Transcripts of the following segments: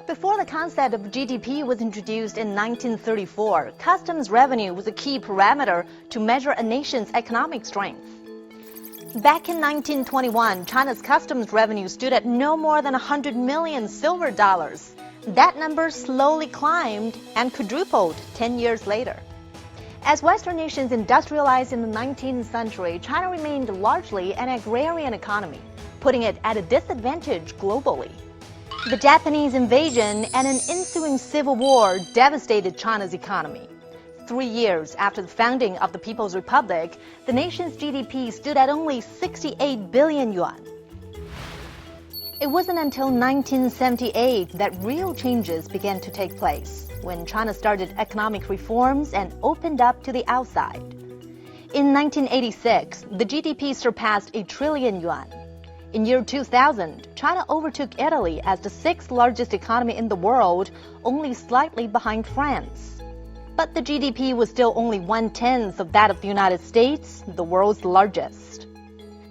Before the concept of GDP was introduced in 1934, customs revenue was a key parameter to measure a nation's economic strength. Back in 1921, China's customs revenue stood at no more than 100 million silver dollars. That number slowly climbed and quadrupled 10 years later. As Western nations industrialized in the 19th century, China remained largely an agrarian economy, putting it at a disadvantage globally. The Japanese invasion and an ensuing civil war devastated China's economy. 3 years after the founding of the People's Republic, the nation's GDP stood at only 68 billion yuan. It wasn't until 1978 that real changes began to take place, when China started economic reforms and opened up to the outside. In 1986, the GDP surpassed 1 trillion yuan. In year 2000, China overtook Italy as the 6th largest economy in the world, only slightly behind France. But the GDP was still only 1/10 of that of the United States, the world's largest.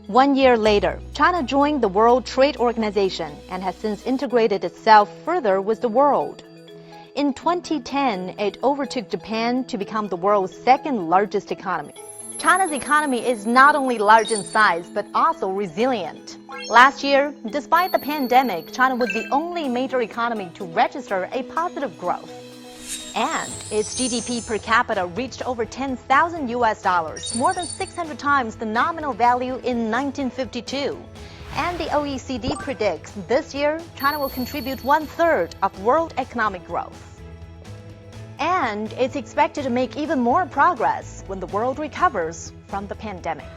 1 year later, China joined the World Trade Organization and has since integrated itself further with the world. In 2010, it overtook Japan to become the world's 2nd largest economy. China's economy is not only large in size, but also resilient. Last year, despite the pandemic, China was the only major economy to register a positive growth. And its GDP per capita reached over 10,000 US dollars, more than 600 times the nominal value in 1952. And the OECD predicts this year, China will contribute 1/3 of world economic growth. And it's expected to make even more progress when the world recovers from the pandemic.